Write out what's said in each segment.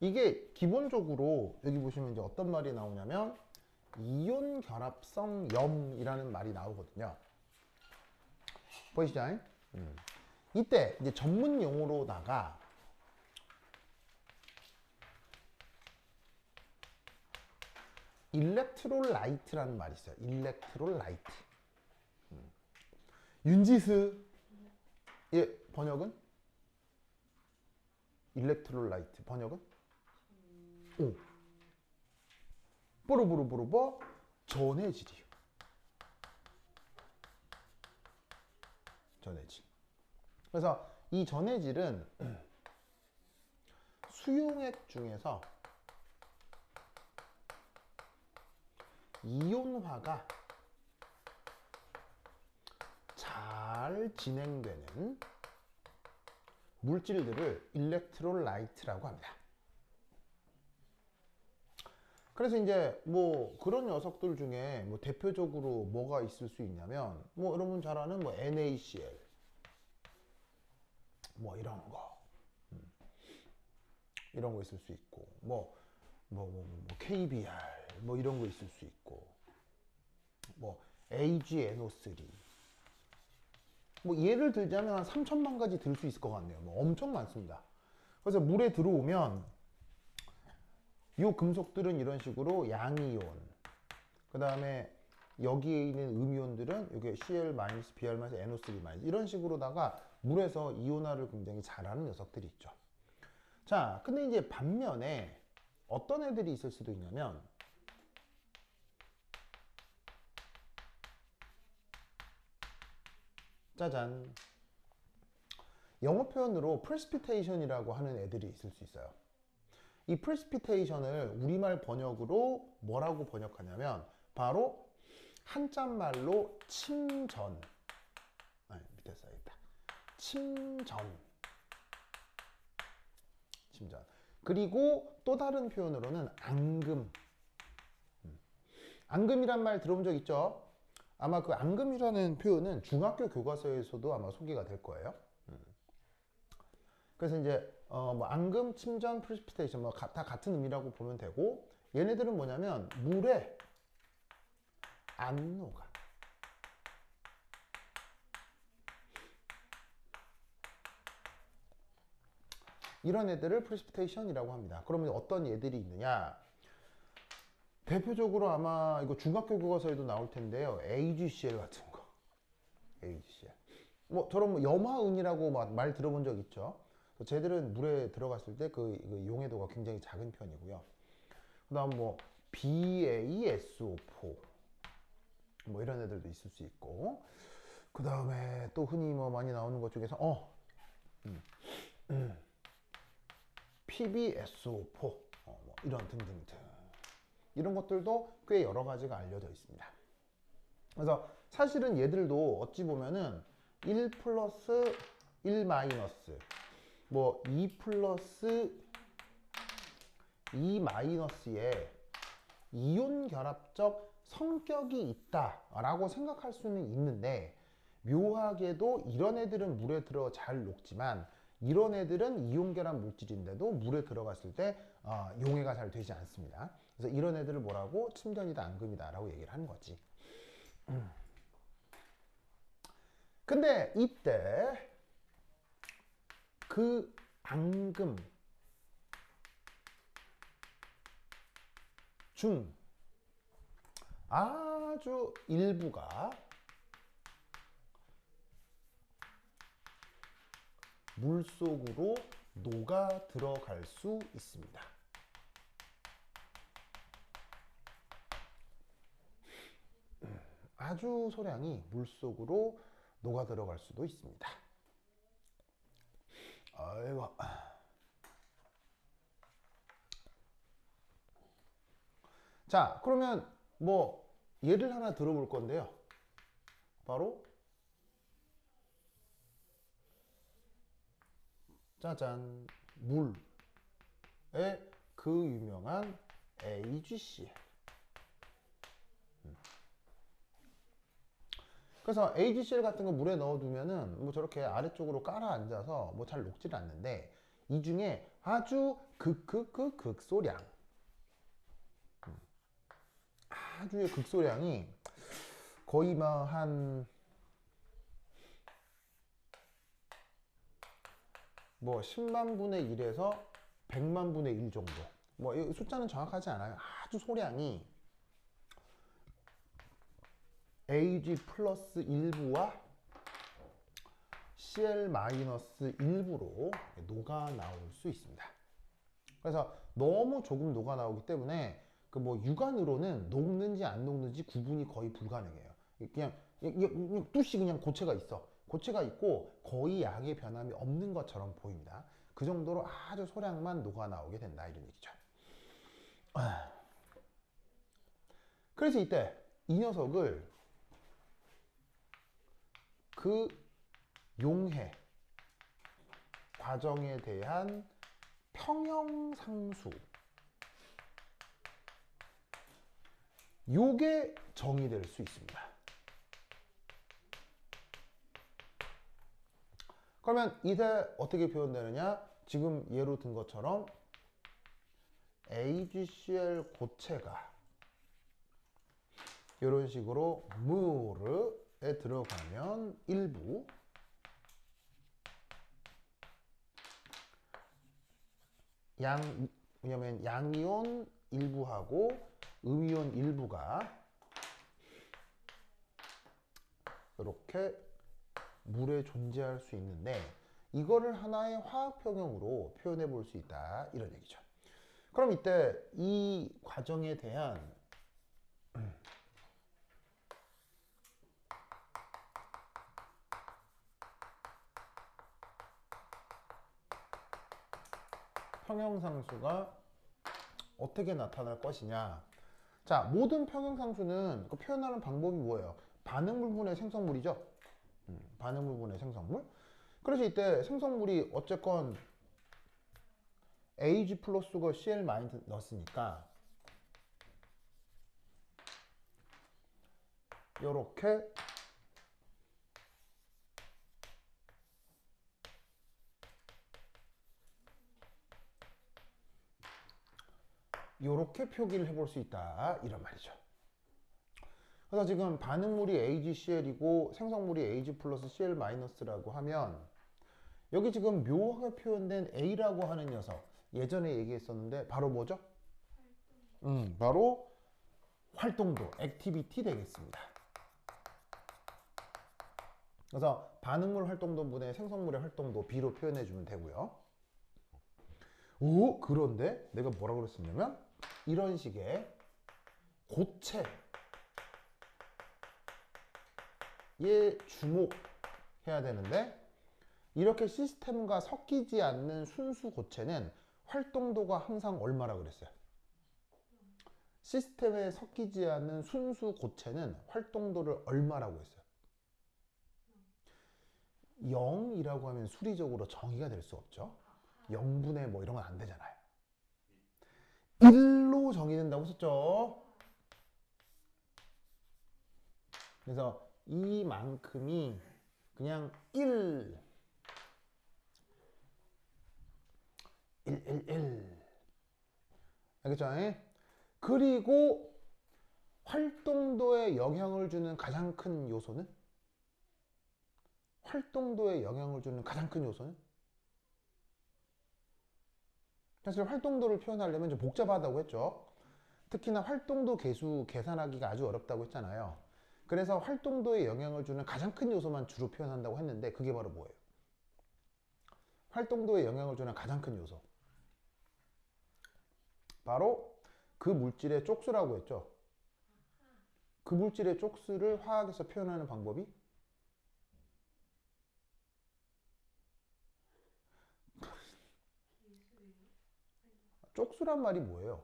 이게 기본적으로 여기 보시면 이제 어떤 말이 나오냐면 이온 결합성 염이라는 말이 나오거든요. 보이시죠? 이때 이제 전문 용어로다가 일렉트롤라이트라는 말이 있어요. 일렉트롤라이트. 윤지스의 번역은? 일렉트롤라이트 번역은? 오. 뽀로뽀로뽀로뽀 전해질이요. 전해질. 그래서 이 전해질은 수용액 중에서 이온화가 잘 진행되는 물질들을 일렉트롤라이트라고 합니다. 그래서 이제 뭐 그런 녀석들 중에 뭐 대표적으로 뭐가 있을 수 있냐면 뭐 여러분 잘 아는 뭐 NaCl 뭐 이런 거 이런 거 있을 수 있고 뭐 KBr 뭐 이런 거 있을 수 있고 뭐 AgNO3 뭐 예를 들자면 한 3천만 가지 들 수 있을 것 같네요. 뭐 엄청 많습니다. 그래서 물에 들어오면 이 금속들은 이런 식으로 양이온, 그 다음에 여기에 있는 음이온들은 이게 Cl-, Br-, NO3- 이런 식으로다가 물에서 이온화를 굉장히 잘하는 녀석들이 있죠. 자, 근데 이제 반면에 어떤 애들이 있을 수도 있냐면 짜잔, 영어 표현으로 precipitation이라고 하는 애들이 있을 수 있어요. 이 precipitation을 우리말 번역으로 뭐라고 번역하냐면 바로 한자말로 침전. 밑에 써있다. 침전. 그리고 또 다른 표현으로는 앙금. 앙금이란 말 들어본 적 있죠? 아마 그 앙금이라는 표현은 중학교 교과서에서도 아마 소개가 될 거예요. 그래서 이제 뭐 앙금, 침전, 프리시피테이션 뭐 다 같은 의미라고 보면 되고, 얘네들은 뭐냐면 물에 안 녹아. 이런 애들을 프리시피테이션이라고 합니다. 그러면 어떤 얘들이 있느냐? 대표적으로 아마 이거 중학교 교과서에도 나올 텐데요. AgCl 같은 거. AgCl. 뭐 저런 뭐 염화은이라고 말 들어본 적 있죠? 쟤들은 물에 들어갔을 때 그 용해도가 굉장히 작은 편이고요. 그다음 뭐 BaSO4 뭐 이런 애들도 있을 수 있고, 그 다음에 또 흔히 뭐 많이 나오는 것 중에서 PbSO4 뭐 이런 등등등 이런 것들도 꽤 여러 가지가 알려져 있습니다. 그래서 사실은 얘들도 어찌 보면은 1 플러스 1 마이너스 뭐 2 플러스 2 마이너스의 이온 결합적 성격이 있다라고 생각할 수는 있는데, 묘하게도 이런 애들은 물에 들어 잘 녹지만 이런 애들은 이온 결합 물질인데도 물에 들어갔을 때 용해가 잘 되지 않습니다. 그래서 이런 애들을 뭐라고? 침전이다, 앙금이다 라고 얘기를 하는 거지. 근데 이때 그 앙금 중 아주 일부가 물속으로 녹아 들어갈 수 있습니다. 아주 소량이 물속으로 녹아 들어갈 수도 있습니다. 아이고. 자, 그러면 뭐 예를 하나 들어볼 건데요. 바로 짜잔, 물의 그 유명한 AgCl. 그래서 AgCl 같은 거 물에 넣어두면은 뭐 저렇게 아래쪽으로 깔아 앉아서 뭐 잘 녹질 않는데, 이 중에 아주 극소량, 아주의 극소량이 거의 뭐 10만 분의 1에서 100만 분의 1 정도. 뭐 이 숫자는 정확하지 않아요. 아주 소량이 AG 플러스 일부와 CL 마이너스 일부로 녹아 나올 수 있습니다. 그래서 너무 조금 녹아 나오기 때문에 그 뭐 육안으로는 녹는지 안 녹는지 구분이 거의 불가능해요. 그냥 뚜시 그냥 고체가 있어. 고체가 있고 거의 양의 변함이 없는 것처럼 보입니다. 그 정도로 아주 소량만 녹아 나오게 된다 이런 얘기죠. 그래서 이때 이 녀석을 그 용해 과정에 대한 평형상수, 요게 정의될 수 있습니다. 그러면 이때 어떻게 표현되느냐? 지금 예로 든 것처럼 AgCl 고체가 이런 식으로 물에 들어가면 일부, 왜냐면 양이온 일부하고 음이온 일부가 이렇게 물에 존재할 수 있는데 이거를 하나의 화학 평형으로 표현해 볼 수 있다 이런 얘기죠. 그럼 이때 이 과정에 대한 평형상수가 어떻게 나타날 것이냐. 자, 모든 평형상수는 그 표현하는 방법이 뭐예요? 반응물분의 생성물이죠. 반응물분의 생성물. 그래서 이때 생성물이 어쨌건 AG 플러스고 CL 마이너스 넣었으니까 요렇게 요렇게 표기를 해볼 수 있다 이런 말이죠. 그래서 지금 반응물이 AgCl이고 생성물이 AG 플러스 CL 마이너스라고 하면 여기 지금 묘하게 표현된 A라고 하는 녀석 예전에 얘기했었는데 바로 뭐죠? 바로 활동도, 액티비티 되겠습니다. 그래서 반응물 활동도분의 생성물의 활동도 B로 표현해주면 되고요. 오, 그런데 내가 뭐라고 그랬었냐면 이런 식의 고체에 주목해야 되는데 이렇게 시스템과 섞이지 않는 순수 고체는 활동도가 항상 얼마라 그랬어요? 시스템에 섞이지 않는 순수 고체는 활동도를 얼마라고 했어요? 0이라고 하면 수리적으로 정의가 될 수 없죠. 0분의 뭐 이런 건 안 되잖아요. 1로 정의된다고 썼죠. 그래서 이만큼이 그냥 1 알겠죠? 그리고 활동도에 영향을 주는 가장 큰 요소는? 활동도에 영향을 주는 가장 큰 요소는? 사실 활동도를 표현하려면 좀 복잡하다고 했죠. 특히나 활동도 계수 계산하기가 아주 어렵다고 했잖아요. 그래서 활동도에 영향을 주는 가장 큰 요소만 주로 표현한다고 했는데 그게 바로 뭐예요? 활동도에 영향을 주는 가장 큰 요소. 바로 그 물질의 쪽수라고 했죠. 그 물질의 쪽수를 화학에서 표현하는 방법이 쪽수란 말이 뭐예요?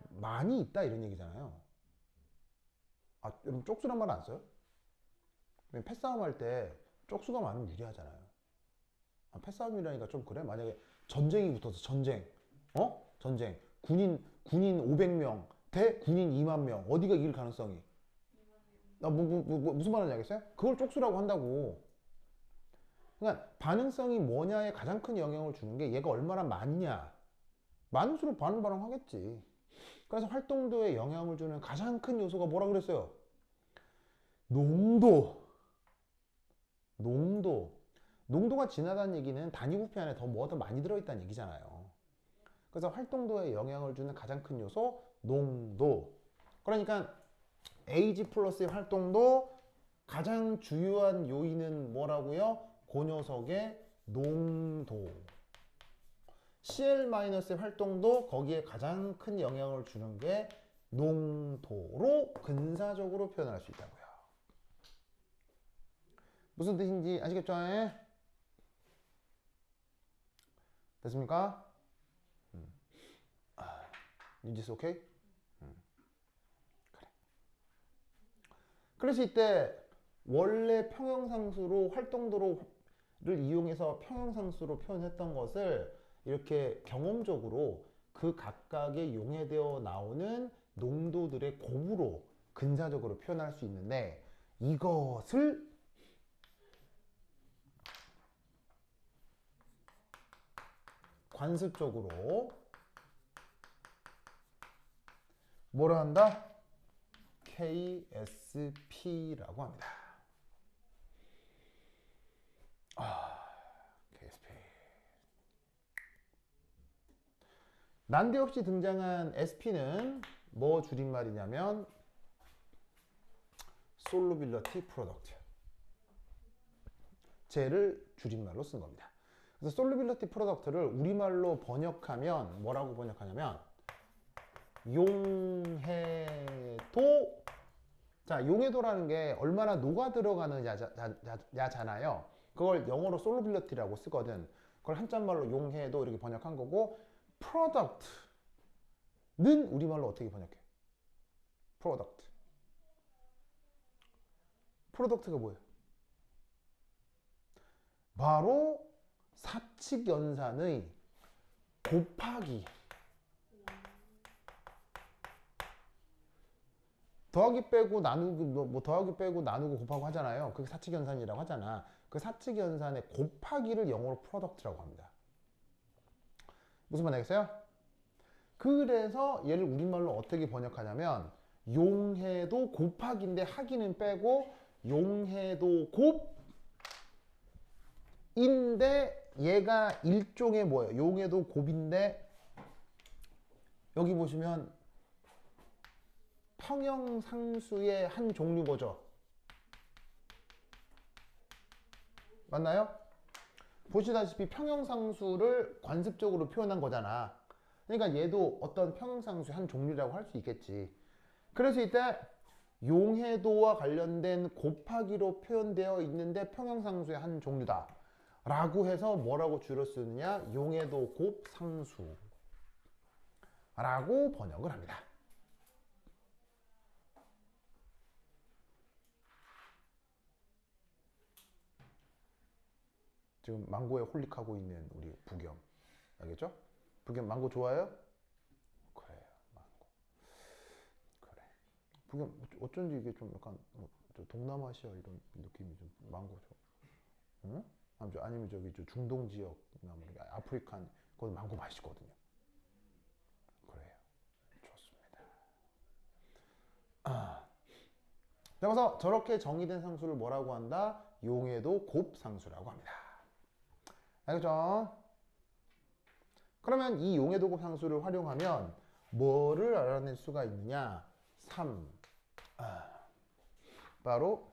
많이 있다 이런 얘기잖아요. 아, 여러분 쪽수란 말 안 써요? 패싸움 할 때 쪽수가 많으면 유리하잖아요. 아, 패싸움이라니까 좀 그래? 만약에 전쟁이 붙어서 전쟁, 전쟁. 군인 500명 대 군인 2만 명. 어디가 이길 가능성이? 무슨 말인지 알겠어요? 그걸 쪽수라고 한다고. 그러니까 반응성이 뭐냐에 가장 큰 영향을 주는 게 얘가 얼마나 많냐. 많을수록 반응하겠지. 그래서 활동도에 영향을 주는 가장 큰 요소가 뭐라 그랬어요? 농도. 농도가 진하다는 얘기는 단위 부피 안에 더 많이 들어있다는 얘기잖아요. 그래서 활동도에 영향을 주는 가장 큰 요소 농도. 그러니까 AG 플러스의 활동도 가장 주요한 요인은 뭐라고요? 그 녀석의 농도. CL-의 활동도 거기에 가장 큰 영향을 주는 게 농도로 근사적으로 표현할 수 있다고요. 무슨 뜻인지 아시겠죠? 됐습니까? Is okay? 그래. 그래서 이때 원래 평형상수로 활동도를 이용해서 평형상수로 표현했던 것을 이렇게 경험적으로 그 각각에 용해되어 나오는 농도들의 곱으로 근사적으로 표현할 수 있는데 이것을 관습적으로 뭐라 한다? KSP라고 합니다. KSP. 난데없이 등장한 SP는 뭐 줄임말이냐면 Solubility Product. 쟤를 줄임말로 쓴 겁니다. 그래서 Solubility Product를 우리말로 번역하면 뭐라고 번역하냐면 용해도. 자, 용해도라는 게 얼마나 녹아 들어가느냐잖아요. 그걸 영어로 솔루빌리티라고 쓰거든. 그걸 한자말로 용해도 이렇게 번역한 거고, 프로덕트는 우리말로 어떻게 번역해? 프로덕트가 뭐예요? 바로 사칙연산의 곱하기. 더하기 빼고 나누고 뭐 더하기 빼고 나누고 곱하고 하잖아요. 그게 사칙연산이라고 하잖아. 그 사칙연산의 곱하기를 영어로 프로덕트라고 합니다. 무슨 말 되겠어요? 그래서 얘를 우리말로 어떻게 번역하냐면 용해도 곱하기인데 하기는 빼고 용해도 곱인데 얘가 일종의 뭐예요? 용해도 곱인데 여기 보시면 평형상수의 한 종류 거죠. 맞나요? 보시다시피 평형상수를 관습적으로 표현한 거잖아. 그러니까 얘도 어떤 평형상수의 한 종류라고 할 수 있겠지. 그래서 이때 용해도와 관련된 곱하기로 표현되어 있는데 평형상수의 한 종류다 라고 해서 뭐라고 줄여 쓰느냐? 용해도 곱상수 라고 번역을 합니다. 지금 망고에 홀릭하고 있는 우리 부겸. 알겠죠? 부겸 망고 좋아해요? 그래요, 망고. 그래. 부겸 어쩐지 이게 좀 약간 동남아시아 이런 느낌이 좀 망고 좋아. 응? 아니면 저기 중동 지역이나 뭐 아프리칸 거기 망고 맛있거든요. 그래요. 좋습니다. 그래서 저렇게 정의된 상수를 뭐라고 한다? 용해도 곱상수라고 합니다. 알겠죠? 그러면 이 용해도 곱상수를 활용하면 뭐를 알아낼 수가 있느냐? 3. 바로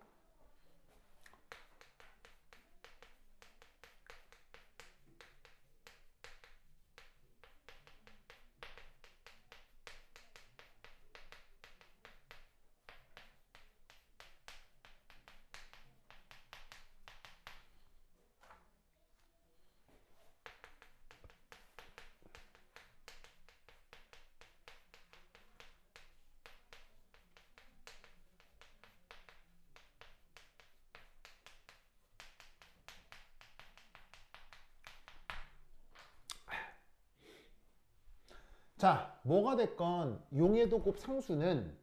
자, 뭐가 됐건 용해도 곱상수는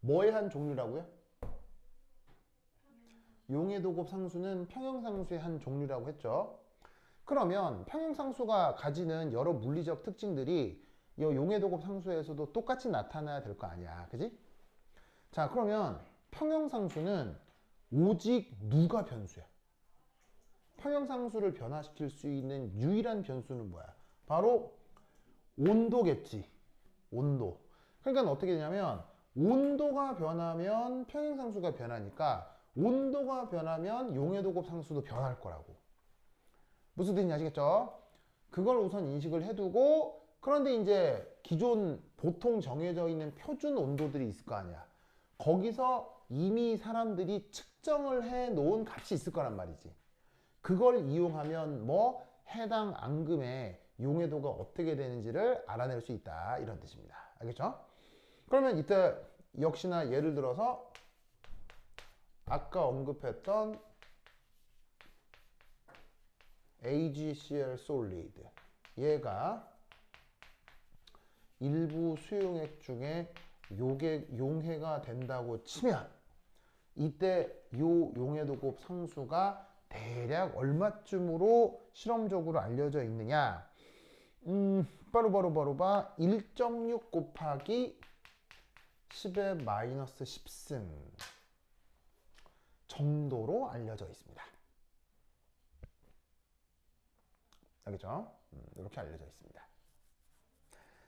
뭐의 한 종류라고요? 용해도곱 상수는 평형상수의 한 종류라고 했죠. 그러면 평형상수가 가지는 여러 물리적 특징들이 이 용해도곱 상수에서도 똑같이 나타나야 될 거 아니야. 그지? 자, 그러면 평형상수는 오직 누가 변수야? 평형상수를 변화시킬 수 있는 유일한 변수는 뭐야? 바로 온도겠지. 온도. 그러니까 어떻게 되냐면 온도가 변하면 평형상수가 변하니까 온도가 변하면 용해도곱 상수도 변할 거라고. 무슨 뜻인지 아시겠죠? 그걸 우선 인식을 해두고 그런데 이제 기존 보통 정해져 있는 표준 온도들이 있을 거 아니야. 거기서 이미 사람들이 측정을 해 놓은 값이 있을 거란 말이지. 그걸 이용하면 뭐 해당 앙금의 용해도가 어떻게 되는지를 알아낼 수 있다. 이런 뜻입니다. 알겠죠? 그러면 이때 역시나 예를 들어서 아까 언급했던 AgCl 솔리드 얘가 일부 수용액 중에 용해가 된다고 치면 이때 요 용해도곱 상수가 대략 얼마쯤으로 실험적으로 알려져 있느냐? 바로 1.6 곱하기 10의 마이너스 10승 정도로 알려져 있습니다. 알겠죠? 이렇게 알려져 있습니다.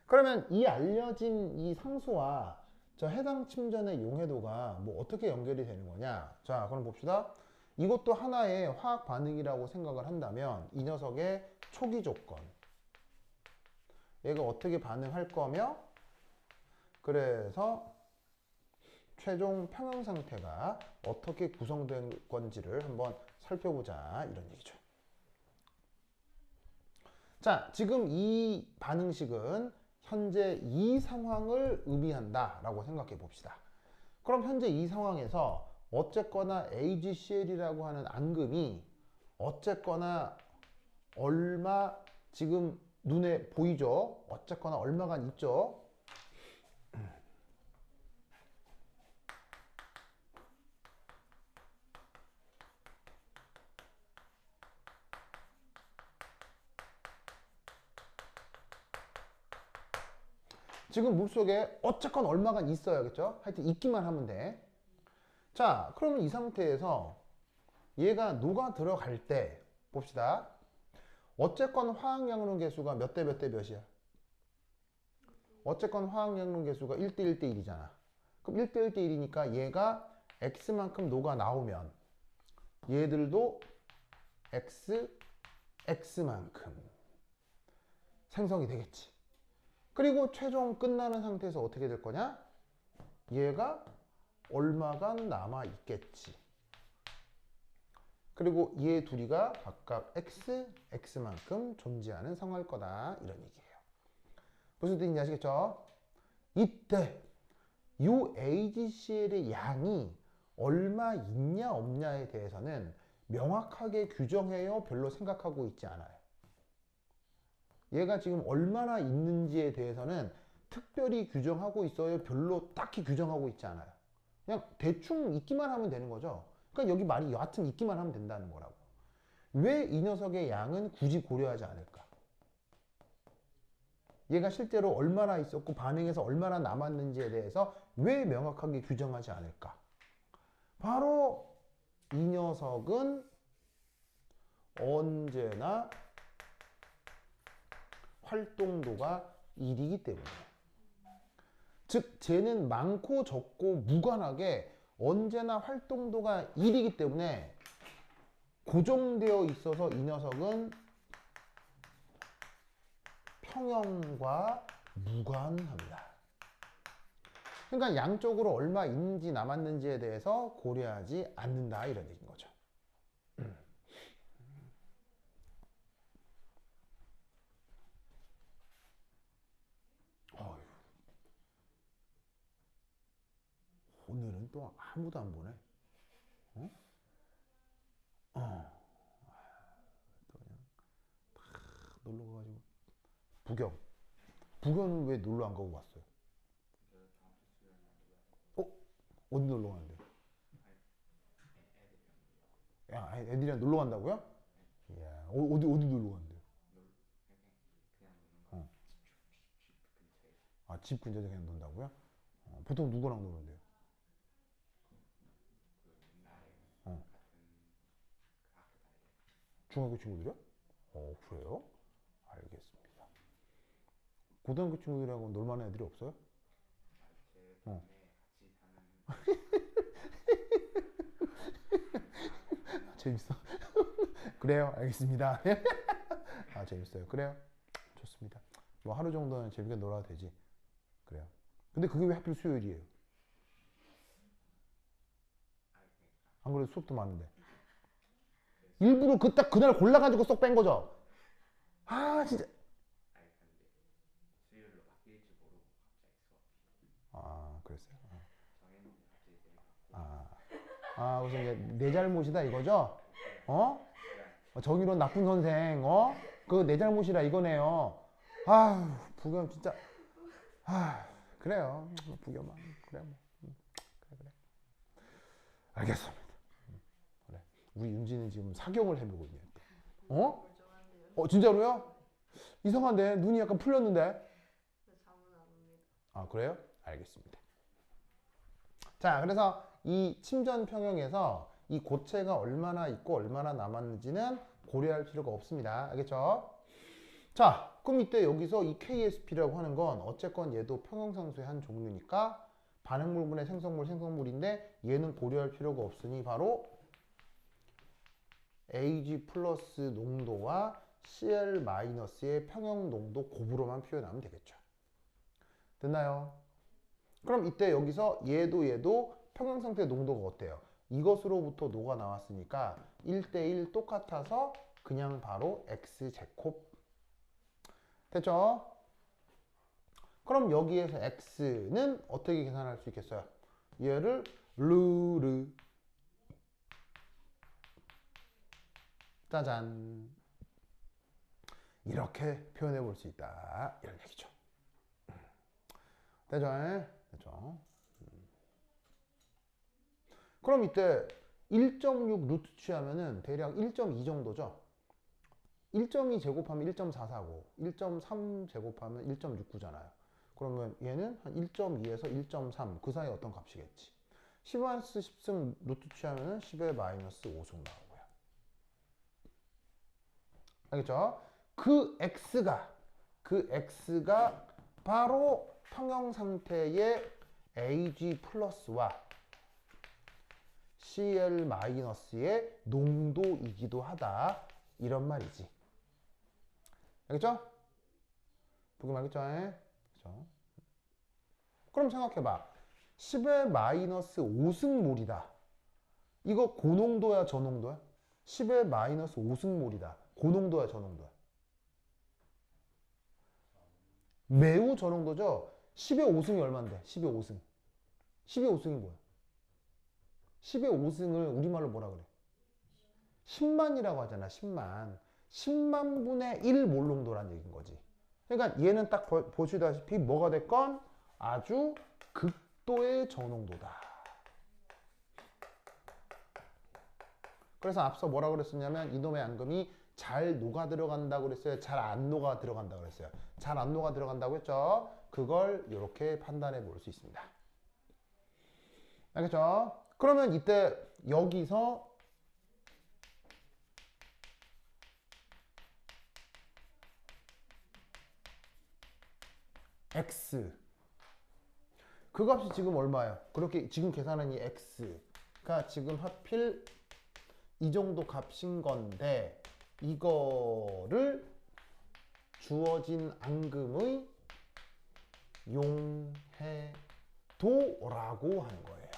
그러면 이 알려진 이 상수와 저 해당 침전의 용해도가 뭐 어떻게 연결이 되는 거냐? 자, 그럼 봅시다. 이것도 하나의 화학 반응이라고 생각을 한다면 이 녀석의 초기 조건 얘가 어떻게 반응할 거며 그래서 최종 평형 상태가 어떻게 구성된 건지를 한번 살펴보자 이런 얘기죠. 자, 지금 이 반응식은 현재 이 상황을 의미한다 라고 생각해 봅시다. 그럼 현재 이 상황에서 어쨌거나 AgCl이라고 하는 앙금이 어쨌거나 얼마 지금 눈에 보이죠? 어쨌거나 얼마가 있죠? 지금 물속에 어쨌건 얼마가 있어야겠죠? 하여튼 있기만 하면 돼. 자, 그러면 이 상태에서 얘가 녹아 들어갈 때 봅시다. 어쨌건 화학양론 계수가 몇 대 몇 대 몇이야? 어쨌건 화학양론 계수가 1대 1대 1이잖아. 그럼 1대 1대 1이니까 얘가 x만큼 녹아 나오면 얘들도 x만큼 생성이 되겠지. 그리고 최종 끝나는 상태에서 어떻게 될 거냐? 얘가 얼마간 남아 있겠지. 그리고 얘 둘이가 각각 x만큼 존재하는 상황일 거다. 이런 얘기예요. 무슨 뜻인지 아시겠죠? 이때 요 AgCl의 양이 얼마 있냐 없냐에 대해서는 명확하게 규정해요? 별로 생각하고 있지 않아요. 얘가 지금 얼마나 있는지에 대해서는 특별히 규정하고 있어요? 별로 딱히 규정하고 있지 않아요. 그냥 대충 있기만 하면 되는 거죠. 그러니까 여기 말이 여하튼 있기만 하면 된다는 거라고. 왜 이 녀석의 양은 굳이 고려하지 않을까? 얘가 실제로 얼마나 있었고 반응해서 얼마나 남았는지에 대해서 왜 명확하게 규정하지 않을까? 바로 이 녀석은 언제나 활동도가 1이기 때문에. 즉 쟤는 많고 적고 무관하게 언제나 활동도가 1이기 때문에 고정되어 있어서 이 녀석은 평형과 무관합니다. 그러니까 양쪽으로 얼마 있는지 남았는지에 대해서 고려하지 않는다 이런 얘기인 거죠. 오늘은 또 아무도 안 보네. 어? 또 그냥 다 놀러 가가지고 부경은 왜 놀러 안 가고 왔어요? 어? 어디 놀러 가는데? 애들이랑 놀러 간다고요? 이야, 어디 놀러 간대요? 어. 아, 집 근처에서 그냥 논다고요? 보통 누구랑 노는데요? 어. 중학교 친구들이요? 그래요? 알겠습니다. 고등학교 친구들하고 놀만한 애들이 없어요? 어. 재밌어. 그래요. 알겠습니다. 아, 재밌어요. 그래요. 좋습니다. 뭐 하루 정도는 재밌게 놀아도 되지. 그래요. 근데 그게 왜 하필 수요일이에요? 안 그래도 수업도 많은데. 일부러 딱 그날 골라가지고 쏙 뺀 거죠? 아, 진짜. 아, 그랬어요. 그래서 이제 내 잘못이다 이거죠? 어? 정의로운 나쁜 선생, 그거 내 잘못이라 이거네요. 아휴, 부겸 진짜. 그래요. 부겸아. 그래, 뭐. 그래. 알겠습니다. 그래. 우리 윤지는 지금 사경을 해보고 있네요. 진짜로요? 이상한데? 눈이 약간 풀렸는데? 아, 그래요? 알겠습니다. 자, 그래서 이 침전 평형에서 이 고체가 얼마나 있고 얼마나 남았는지는 고려할 필요가 없습니다. 알겠죠? 자, 그럼 이때 여기서 이 KSP라고 하는 건 어쨌건 얘도 평형상수의 한 종류니까 반응물분의 생성물인데 얘는 고려할 필요가 없으니 바로 AG 플러스 농도와 CL 마이너스의 평형 농도 곱으로만 표현하면 되겠죠. 됐나요? 그럼 이때 여기서 얘도 평형 상태 농도가 어때요? 이것으로부터 노가 나왔으니까 1대1 똑같아서 그냥 바로 X제곱. 됐죠? 그럼 여기에서 X는 어떻게 계산할 수 있겠어요? 얘를 루르 짜잔 이렇게 표현해 볼 수 있다 이런 얘기죠. 되죠? 됐죠? 그럼 이때 1.6 루트 취하면은 대략 1.2 정도죠? 1.2 제곱하면 1.449, 1.3 제곱하면 1.69잖아요. 그러면 얘는 한 1.2에서 1.3 그 사이 어떤 값이겠지? 10-10승 루트 취하면은 10의 마이너스 5승 나오고요. 알겠죠? 그 X가 바로 평형 상태의 AG 플러스와 CL 마이너스의 농도이기도 하다. 이런 말이지. 알겠죠? 보기 알겠죠? 그렇죠? 그럼 생각해봐. 10의 마이너스 5승몰이다. 이거 고농도야, 저농도야? 10의 마이너스 5승몰이다. 고농도야, 저농도야? 매우 저농도죠? 10의 5승이 얼만데? 10의 5승. 10의 5승이 뭐야? 10의 5승을 우리말로 뭐라 그래? 10만이라고 하잖아. 10만. 10만 분의 1 몰농도란 얘기인 거지. 그러니까 얘는 딱 보시다시피 뭐가 됐건 아주 극도의 저농도다. 그래서 앞서 뭐라 그랬었냐면 이놈의 앙금이 잘 녹아 들어간다고 그랬어요? 잘 안 녹아 들어간다고 그랬어요? 잘 안 녹아 들어간다고 했죠? 그걸 이렇게 판단해 볼 수 있습니다. 알겠죠? 그러면 이때 여기서 X 그 값이 지금 얼마예요? 그렇게 지금 계산한 이 X가 지금 하필 이 정도 값인 건데 이거를 주어진 앙금의 용해도라고 하는 거예요.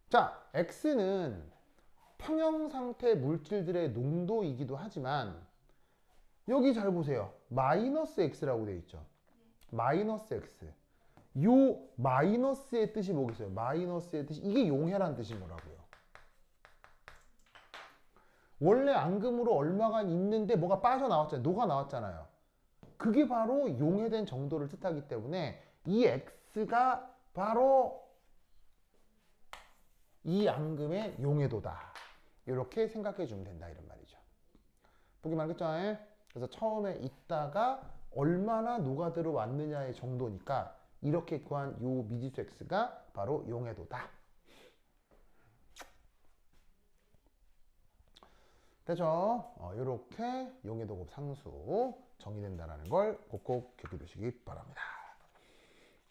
자, X는 평형 상태 물질들의 농도이기도 하지만 여기 잘 보세요. 마이너스 X라고 되어 있죠. 마이너스 X. 요 마이너스의 뜻이 뭐겠어요? 마이너스의 뜻이 이게 용해란 뜻인 거라고요. 원래 앙금으로 얼마가 있는데 뭐가 빠져나왔잖아요. 녹아 나왔잖아요. 그게 바로 용해된 정도를 뜻하기 때문에 이 X가 바로 이 앙금의 용해도다. 이렇게 생각해 주면 된다 이런 말이죠. 보기만 알겠죠? 그래서 처음에 있다가 얼마나 녹아들어 왔느냐의 정도니까 이렇게 구한 요 미지수 x가 바로 용해도다. 되죠? 이렇게 용해도 곱 상수 정의된다는 걸 꼭꼭 기억해 두시기 바랍니다.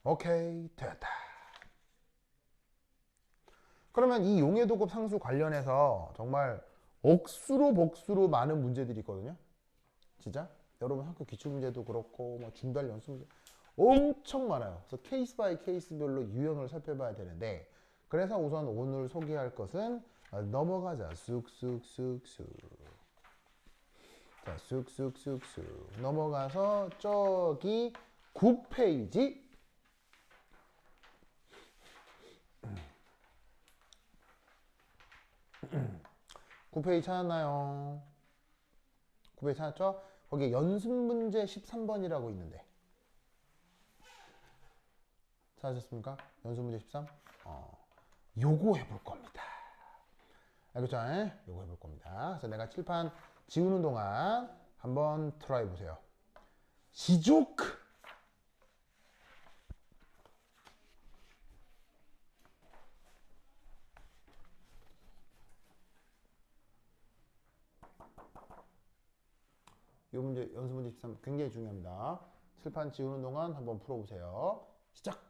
오케이, 됐다. 그러면 이 용해도 곱 상수 관련해서 정말 억수로 복수로 많은 문제들이 있거든요. 진짜? 여러분 학교 기출문제도 그렇고 뭐 준비할 연습 문제 엄청 많아요. 그래서 케이스 바이 케이스별로 유형을 살펴봐야 되는데 그래서 우선 오늘 소개할 것은 넘어가자. 쑥쑥쑥쑥. 자, 쑥쑥쑥쑥. 넘어가서 저기 9페이지 9페이지 찾았나요? 9페이지 찾았죠? 거기에 연습문제 13번이라고 있는데 찾으셨습니까? 연습문제 13? 요거 해볼 겁니다. 알겠죠? 요거 해볼 겁니다. 그래서 내가 칠판 지우는 동안 한번 트라이 보세요. 시족! 이 문제, 연습문제 13 굉장히 중요합니다. 칠판 지우는 동안 한번 풀어보세요. 시작!